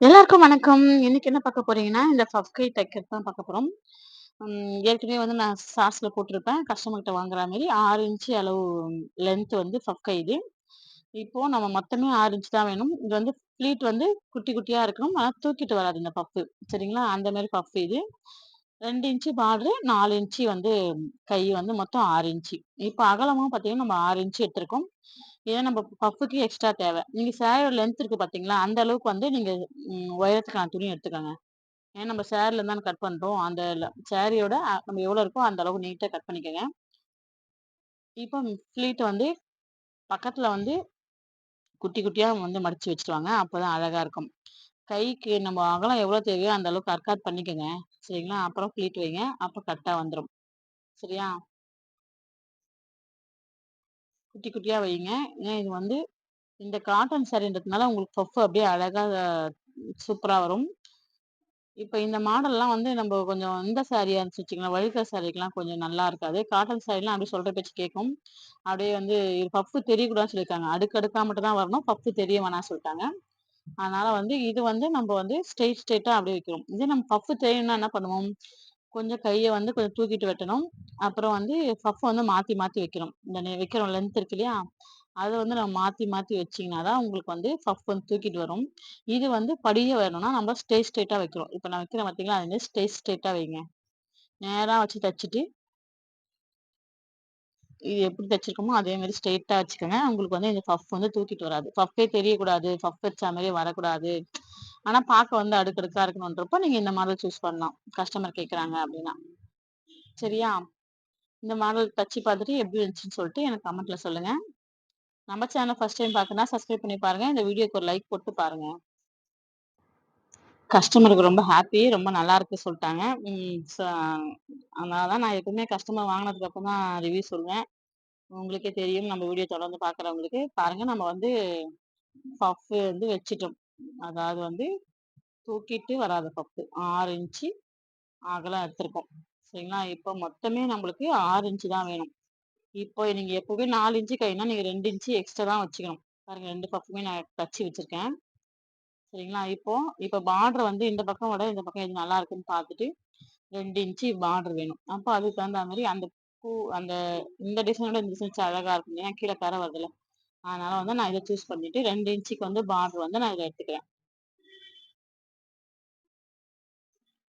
எல்லாருக்கும் வணக்கம். இன்னைக்கு என்ன பார்க்க போறீங்கன்னா, இந்த பஃப் கை தைக்கிறது தான் பார்க்க போறோம். ஏற்கனவே வந்து நான் சார்ட்ஸ்ல போட்டிருப்பேன். கஸ்டமர் கிட்ட வாங்குற மாரி 6 இன்ச் அளவு லென்த் வந்து பஃப் கை இது. இப்போ நம்ம மொத்தமே 6 இன்ச் தான் வேணும். இது வந்து ப்ளீட் வந்து குட்டி குட்டியா இருக்கணும். ஆனா தூக்கிட்டு வராது இந்த பஃப்பு. சரிங்களா? அந்த மாரி பஃப் இது. 2 இன்ச் பார்டரு, 4 இன்ச் வந்து கை வந்து மொத்தம் 6 இன்ச். இப்போ அகலமும் பார்த்தீங்கன்னா, நம்ம 6 இன்ச் எடுத்திருக்கோம். ஏன்னா நம்ம பஃப்க்கு எக்ஸ்ட்ரா தேவை. நீங்க சாரியோட லென்த் இருக்கு பார்த்தீங்களா? அந்த அளவுக்கு வந்து நீங்க உயரத்துக்கான துணி எடுத்துக்கோங்க. ஏன்னா நம்ம சாரில தான கட் பண்றோம். அந்த சாரியோட நம்ம எவ்வளோ இருக்கோ அந்த அளவுக்கு நீட்டா கட் பண்ணிக்கங்க. இப்போ ஃப்ளீட் வந்து பக்கத்துல வந்து குட்டி குட்டியா வந்து மடிச்சு வச்சுட்டு வாங்க. அப்பதான் அழகா இருக்கும். கைக்கு நம்ம அகலம் எவ்வளோ தேவையோ அந்த அளவுக்கு அர்க்காத் பண்ணிக்கங்க. சரிங்களா? அப்புறம் ஃப்ளீட் வைங்க. அப்ப கரெக்ட்டா வந்துரும். சரியா? குட்டி குட்டியா வையுங்க. ஏன்னா இது வந்து இந்த காட்டன் சாரின்றதுனால உங்களுக்கு பஃப் அப்படியே அழகா சூப்பரா வரும். இப்ப இந்த மாடல்லாம் வந்து நம்ம கொஞ்சம் இந்த சாரியா இருந்துச்சு வச்சுக்கங்களேன், வழுக்க சாரிக்கலாம் கொஞ்சம் நல்லா இருக்காது. காட்டன் சாரிலாம் அப்படியே சொல்ற பேச்சு கேட்கும். அப்படியே வந்து பஃப் தெரியக்கூடாதுன்னு சொல்லியிருக்காங்க. அடுக்கடுக்கா மட்டும் தான் வரணும். பஃப் தெரிய வேணாம்னு சொல்லிட்டாங்க. அதனால வந்து இது வந்து நம்ம வந்து ஸ்ட்ரெய்ட்டா அப்படியே வைக்கிறோம். இதே நம்ம பஃப் தெரியணும்னா என்ன பண்ணுவோம்? கொஞ்சம் கைய வந்து கொஞ்சம் தூக்கிட்டு வெட்டணும். அப்புறம் வந்து பஃப் வந்து மாத்தி மாத்தி வைக்கணும். இந்த வைக்கிறோம் லென்த் இருக்கு இல்லையா? அத வந்து நம்ம மாத்தி மாத்தி வச்சீங்கன்னா தான் உங்களுக்கு வந்து பஃப் வந்து தூக்கிட்டு வரும். இது வந்து படிய வரணும்னா நம்ம ஸ்ட்ரெய்ட்டா வைக்கிறோம். இப்ப நான் வைக்கிறேன் பார்த்தீங்களா? அது மாரி ஸ்ட்ரெய்ட்டா வைங்க. நேரா வச்சு தச்சுட்டு, இது எப்படி தச்சிருக்கோமோ அதே மாரி ஸ்ட்ரெய்ட்டா வச்சுக்கோங்க. உங்களுக்கு வந்து இந்த பஃப் வந்து தூக்கிட்டு வராது. பஃப்பே தெரியக்கூடாது. பஃப் வச்ச மாரியே வரக்கூடாது. ஆனா பார்க்க வந்து அடுக்கடுக்கா இருக்கணுன்றப்போ நீங்க இந்த மாடல் சூஸ் பண்ணலாம். கஸ்டமர் கேட்கறாங்க அப்படின்னா. சரியா? இந்த மாடல் தச்சு பார்த்துட்டு எப்படி இருந்துச்சுன்னு சொல்லிட்டு எனக்கு கமெண்ட்ல சொல்லுங்க. நம்ம சேனல் ஃபர்ஸ்ட் டைம் பார்க்கணும்னா சப்ஸ்கிரைப் பண்ணி பாருங்க. இந்த வீடியோக்கு ஒரு லைக் போட்டு பாருங்க. கஸ்டமருக்கு ரொம்ப ஹாப்பி. ரொம்ப நல்லா இருக்கு சொல்ட்டாங்க. அதனால தான் நான் எப்பவுமே கஸ்டமர் வாங்குனதுக்கு அப்புறம் தான் ரிவ்யூ சொல்வேன். உங்களுக்கே தெரியும் நம்ம வீடியோ தொடர்ந்து பார்க்குறவங்களுக்கு. பாருங்க நம்ம வந்து பஃப் வந்து வச்சுட்டோம். அதாவது வந்து தூக்கிட்டு வராத பஃப் 6 இன்ச்சு அகலம் எடுத்திருக்கோம். சரிங்களா? இப்போ மொத்தமே நம்மளுக்கு 6 இன்ச்சு தான் வேணும். இப்போ நீங்க எப்பவுமே 4 இன்ச்சு கைன்னா, நீங்க 2 இன்ச்சு எக்ஸ்ட்ரா தான் வச்சுக்கணும். பாருங்க 2 பக்கமே நான் தச்சு வச்சிருக்கேன். சரிங்களா? இப்போ பார்டர் வந்து இந்த பக்கம் விட இந்த பக்கம் எது நல்லா இருக்குன்னு பார்த்துட்டு 2 இன்ச்சு பார்டர் வேணும். அப்போ அதுக்கு தகுந்த மாரி அந்த பூ அந்த இந்த டிசைனோட இந்த டிசைன் வச்சா அழகா இருக்கும். ஏன்னா கீழ கரை வருதுல்ல. அதனால வந்து நான் இத சூஸ் பண்ணிட்டு 2 இன்ச்சுக்கு வந்து பார்டர் வந்து நான் இத எடுத்துக்கிறேன்.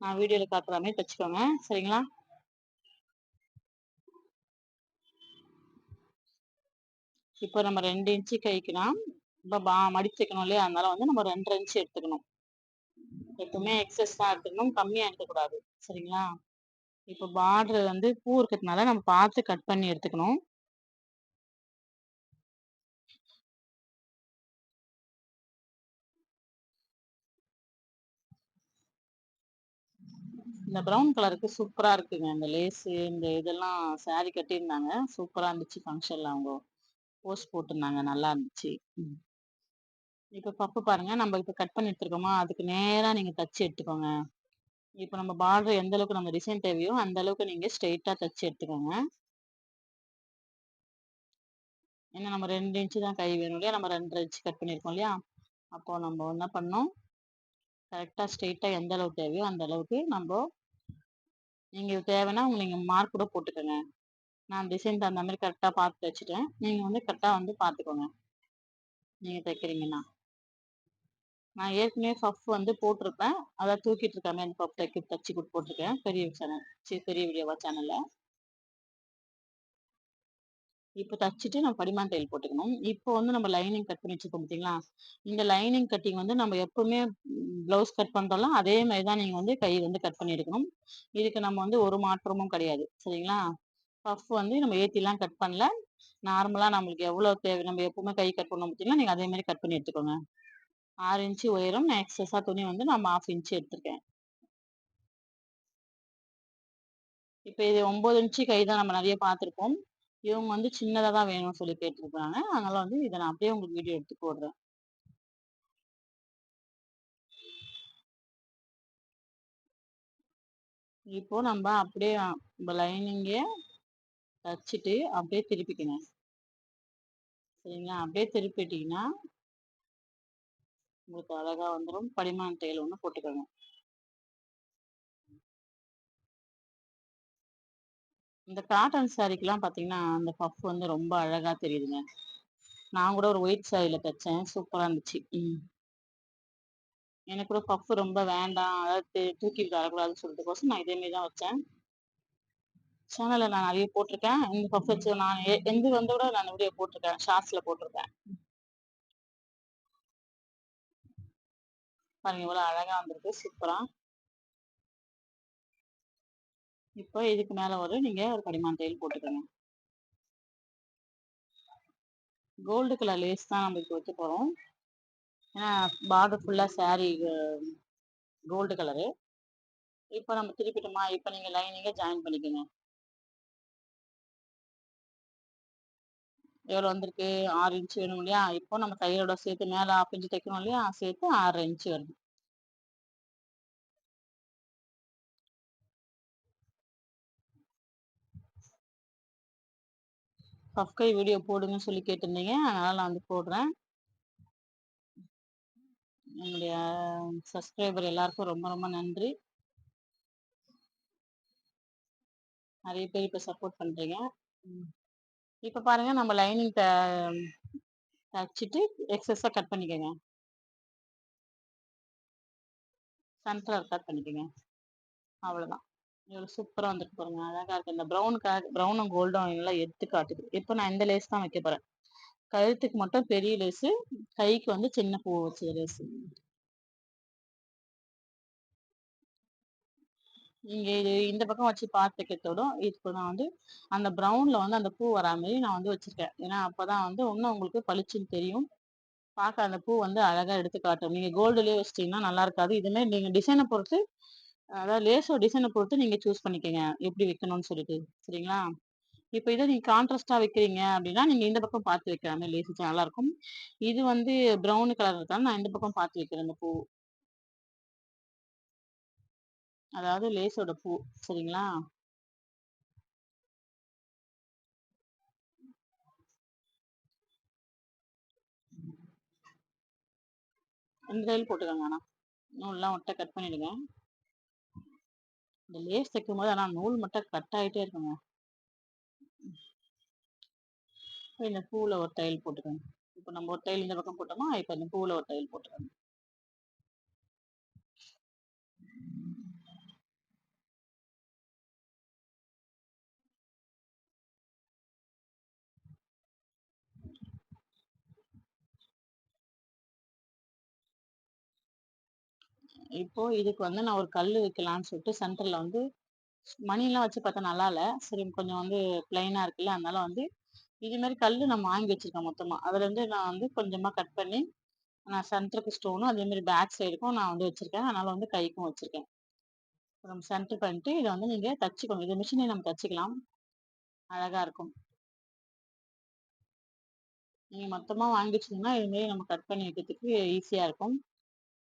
நான் வீடியோல காட்டுற மாரி தச்சுக்கோங்க. சரிங்களா? இப்போ நம்ம 2 இன்ச்சு கைக்குனா, இப்ப மடிச்சு வைக்கணும் இல்லையா? அதனால வந்து நம்ம 2 1/2 இன்ச்சு எடுத்துக்கணும். எப்பவுமே எக்ஸஸ் தான் எடுத்துக்கணும். கம்மியா எடுக்கக்கூடாது. சரிங்களா? இப்போ பார்டர் வந்து பூ இருக்கிறதுனால நம்ம பார்த்து கட் பண்ணி எடுத்துக்கணும். இந்த ப்ரவுன் கலருக்கு சூப்பரா இருக்குங்க. இந்த லேஸு இந்த இதெல்லாம் சாரி கட்டியிருந்தாங்க. சூப்பரா இருந்துச்சு ஃபங்ஷன்ல அவங்க போஸ்ட் போட்டிருந்தாங்க. நல்லா இருந்துச்சு. ம். இப்ப பப்பு பாருங்க. நம்ம இப்ப கட் பண்ணி எடுத்துருக்கோமா, அதுக்கு நேரா நீங்க தச்சு எடுத்துக்கோங்க. இப்ப நம்ம பார்டர் எந்த அளவுக்கு நம்ம டிசைன் தேவையோ, அந்த அளவுக்கு நீங்க ஸ்ட்ரெயிட்டா தச்சு எடுத்துக்கோங்க. ஏன்னா நம்ம 2 இன்ச் தான் கை வேணும் இல்லையா? நம்ம 2 1/2 இன்ச் கட் பண்ணியிருக்கோம் இல்லையா? அப்போ நம்ம என்ன பண்ணணும், கரெக்ட்டா ஸ்ட்ரெயிட்டா எந்த அளவு தேவையோ அந்த அளவுக்கு நீங்க தேவைன்னா நீங்க மார்க் கூட போட்டுக்கங்க. நான் டிசைன் தகுந்த மாரி கரெக்ட்டா பார்த்து தச்சுட்டேன். நீங்க வந்து கரெக்ட்டா வந்து பார்த்துக்கோங்க. நீங்க தைக்கிறீங்கன்னா. நான் ஏற்கனவே பஃப் வந்து போட்டிருப்பேன். அதான் தூக்கிட்டு இருக்க மாரி அந்த பஃப் தச்சு போட்டிருக்கேன். பெரிய சேனல் பெரிய வீடியோவா சேனல்ல. இப்ப தச்சுட்டு நம்ம படிமான் தையல் போட்டுக்கணும். இப்போ வந்து நம்ம லைனிங் கட் பண்ணி வச்சிருக்கோம் பார்த்தீங்களா? இந்த லைனிங் கட்டிங் வந்து நம்ம எப்பவுமே ப்ளவுஸ் கட் பண்றோம்ல, அதே மாரி தான் நீங்க வந்து கை வந்து கட் பண்ணி எடுக்கணும். இதுக்கு நம்ம வந்து ஒரு மாற்றமும் கிடையாது. சரிங்களா? பஃப் வந்து நம்ம ஏத்திலாம் கட் பண்ணல. நார்மலா நம்மளுக்கு எவ்வளோ தேவை நம்ம எப்பவுமே கை கட் பண்ணுவோம் பார்த்தீங்களா? நீங்க அதே மாரி கட் பண்ணி எடுத்துக்கோங்க. 6 இன்ச் உயரம். நான் எக்ஸஸா துணி வந்து நான் 1/2 இன்ச் எடுத்திருக்கேன். இப்ப இது 9 இன்ச் கை தான் நம்ம நெறைய பார்த்துருப்போம். இவங்க வந்து சின்னதா தான் வேணும்னு சொல்லி கேட்டுருக்காங்க. அதனால வந்து இத நான் அப்படியே உங்களுக்கு வீடியோ எடுத்து போடுறேன். இப்போ நம்ப அப்படியே நம்ம லைனிங்கே தச்சுட்டு அப்படியே திருப்பிக்கங்க. சரிங்களா? அப்படியே திருப்பிட்டீங்கன்னா, உங்களுக்கு அழகா வந்துரும். படிமான தையல் ஒண்ணு போட்டுக்கோங்க. இந்த காட்டன் சாரீக்குலாம் பார்த்தீங்கன்னா, அந்த பஃப் வந்து ரொம்ப அழகா தெரியுதுங்க. நான் கூட ஒரு ஒயிட் சாரில தச்சேன். சூப்பரா இருந்துச்சு. எனக்கு கூட பஃப் ரொம்ப வேண்டாம். அதாவது தூக்கிட்டு வரக்கூடாதுன்னு சொல்லிட்டுக்கோசம் நான் இதே மாரி தான் வச்சேன். சேனல்ல நான் நெறைய போட்டுருக்கேன். இந்த பஃப் வச்சு நான் எந்து வந்து கூட நான் வீடியோ போட்டுருக்கேன். ஷார்ட்ஸ்ல போட்டுருக்கேன். பாருங்க எவ்வளோ அழகா வந்திருக்கு. சூப்பரா. இப்போ இதுக்கு மேல நீங்க ஒரு படிமான தையல் போட்டுக்கோங்க. கோல்டு கலர் லேஸ் தான் நம்ம இப்ப வைக்க போறோம். ஏன்னா பார்டர் ஃபுல்லா சாரி கோல்டு கலரு. இப்ப நம்ம திருப்பிட்டோமா, இப்ப நீங்க லைனிங்க ஜாயின் பண்ணிக்கங்க. எவ்வளோ வந்திருக்கு? 6 இன்ச் வேணும் இல்லையா? இப்போ நம்ம தையலோட சேர்த்து மேல 1/2 இன்ச் தைக்கணும் இல்லையா? சேர்த்து 6 இன்ச் வருது. பஃப் கை வீடியோ போடுங்கன்னு சொல்லி கேட்டிருந்தீங்க. அதனால நான் வந்து போடுறேன். என்னுடைய சப்ஸ்கிரைபர் எல்லாருக்கும் ரொம்ப ரொம்ப நன்றி. நெறைய பேர் இப்ப சப்போர்ட் பண்றீங்க. ம். இப்ப பாருங்க நம்ம லைனிங் தச்சுட்டு எக்ஸஸா கட் பண்ணிக்கங்க. சென்டரா கட் பண்ணிக்கங்க. அவ்வளோதான். எவ்வளோ சூப்பரா வந்திருக்கு பாருங்க. அழகா இருக்கு. இந்த ப்ரௌனும் கோல்டும் நல்லா எடுத்து காட்டுது. இப்போ நான் இந்த லேஸ் தான் வைக்க போறேன். கழுத்துக்கு மட்டும் பெரிய லேஸு, கைக்கு வந்து சின்ன பூ வச்ச லேஸு. நீங்க இது இந்த பக்கம் வச்சு பார்த்து தைக்கிறதோட, இப்போ நான் வந்து அந்த ப்ரவுன்ல வந்து அந்த பூ வரா மாரி நான் வந்து வச்சிருக்கேன். ஏன்னா, அப்பதான் வந்து இன்னும் உங்களுக்கு பளிச்சுன்னு தெரியும். பார்க்க அந்த பூ வந்து அழகா எடுத்து காட்டும். நீங்க கோல்டுலயே வச்சுட்டீங்கன்னா நல்லா இருக்காது. இது மாரி நீங்க டிசைன பொறுத்து அதாவது லேஸோட டிசைன பொறுத்து நீங்க சூஸ் பண்ணிக்கங்க. எப்படி வைக்கணும்னு சொல்லிட்டு. சரிங்களா? இப்ப இத நீங்க கான்ட்ராஸ்ட்டா வைக்கிறீங்க அப்படின்னா, நீங்க இந்த பக்கம் பார்த்து வைக்கிற மாரி லேஸ் வச்சா நல்லாருக்கும். இது வந்து ப்ரவுன் கலர் இருக்கனால நான் இந்த பக்கம் பார்த்து வைக்கிறேன் இந்த பூ. அதாவது லேஸோட பூ. சரிங்களா? இந்த தையல் போட்டுக்கோங்க ஆனா. நூல்லாம் ஒட்ட கட் பண்ணிடுங்க. இந்த லேஸ் தைக்கும்போது ஆனா நூல் மட்டும் கட் ஆயிட்டே இருக்குங்க. இப்ப இந்த பூவுல ஒரு தையல் போட்டுக்கோங்க. இப்ப நம்ம ஒரு தையல் இந்த பக்கம் போட்டோமா, இப்ப இந்த பூவுல ஒரு தையல் போட்டுக்கோங்க. இப்போ இதுக்கு வந்து நான் ஒரு கல்லு வைக்கலான்னு சொல்லிட்டு சென்டர்ல வந்து மணிலாம் வச்சு பார்த்தா நல்லா இல்ல. சரி கொஞ்சம் வந்து பிளைனா இருக்குல்ல, அதனால வந்து இது மாரி கல்லு நான் வாங்கி வச்சிருக்கேன் மொத்தமா. அதுலேருந்து நான் வந்து கொஞ்சமா கட் பண்ணி, நான் சென்டருக்கு ஸ்டோனும், அதே மாரி பேக் சைடுக்கும் நான் வந்து வச்சிருக்கேன். அதனால வந்து கைக்கும் வச்சிருக்கேன். நம்ம சென்டர் பண்ணிட்டு இத வந்து நீங்க தச்சுக்கோங்க. இது மிஷின்லயே நம்ம தச்சுக்கலாம். அழகா இருக்கும். நீங்க மொத்தமா வாங்கி வச்சீங்கன்னா, இது மாரி நம்ம கட் பண்ணி வைக்கிறதுக்கு ஈஸியா இருக்கும்.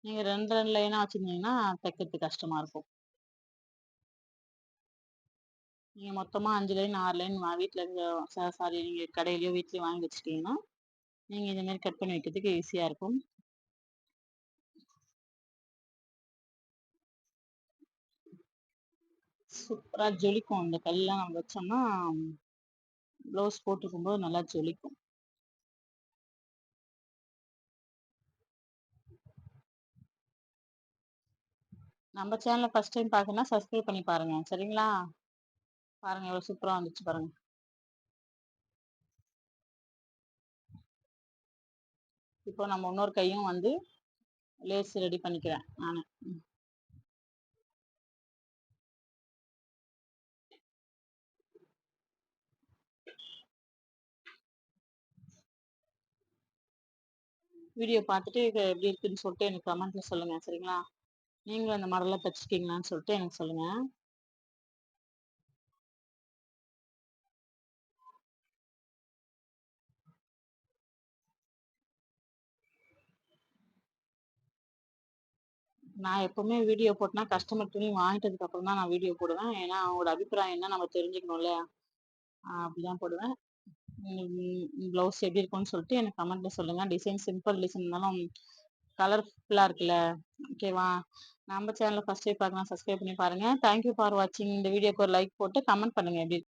நீங்க 2, 2 லைனா வச்சிருந்தீங்கன்னா, தைக்கிறதுக்கு கஷ்டமா இருக்கும். நீங்க மொத்தமா 5 லைன், 6 லைன் வீட்ல இருந்து சாரி நீங்க கடையிலயோ, வீட்லயோ வாங்கி வச்சுட்டீங்கன்னா, நீங்க இந்த மாரி கட் பண்ணி வைக்கிறதுக்கு ஈஸியா இருக்கும். சூப்பரா ஜொலிக்கும். அந்த கல்லாம் நம்ம வச்சோம்னா, ப்ளவுஸ் போட்டுருக்கும்போது நல்லா ஜொலிக்கும். நம்ம சேனல ஃபர்ஸ்ட் டைம் பார்க்கணும்னா சப்ஸ்கிரைப் பண்ணி பாருங்க. சரிங்களா? பாருங்க எவ்வளோ சூப்பரா வந்துச்சு பாருங்க. இப்போ நம்ம இன்னொரு கையும் வந்து லேஸ் ரெடி பண்ணிக்கிறேன் நானு. வீடியோ பார்த்துட்டு இது எப்படி இருக்குன்னு சொல்லிட்டு எனக்கு கமெண்ட்ல சொல்லுங்க. சரிங்களா? நீங்களும் அந்த மாடல்ல தச்சிருக்கீங்களான்னு சொல்லிட்டு எனக்கு சொல்லுங்க. நான் எப்பவுமே வீடியோ போட்டேன்னா, கஸ்டமர் துணி வாங்கிட்டதுக்கு அப்புறம் தான் நான் வீடியோ போடுவேன். ஏன்னா, அவங்களோட அபிப்பிராயம் என்ன நம்ம தெரிஞ்சுக்கணும் இல்லையா? அப்படிதான் போடுவேன். ப்ளவுஸ் எப்படி இருக்கும்னு சொல்லிட்டு எனக்கு கமெண்ட்ல சொல்லுங்க. டிசைன் சிம்பிள் டிசைன் இருந்தாலும் கலர்ஃபுல்லா இருக்குல்ல. ஓகேவா? நம்ம சேனல ஃபர்ஸ்ட் டைம் பார்க்கறனா சப்ஸ்கிரைப் பண்ணி பாருங்க. தேங்க் யூ ஃபார் வாட்சிங். இந்த வீடியோக்கு ஒரு லைக் போட்டு கமெண்ட் பண்ணுங்க எப்படி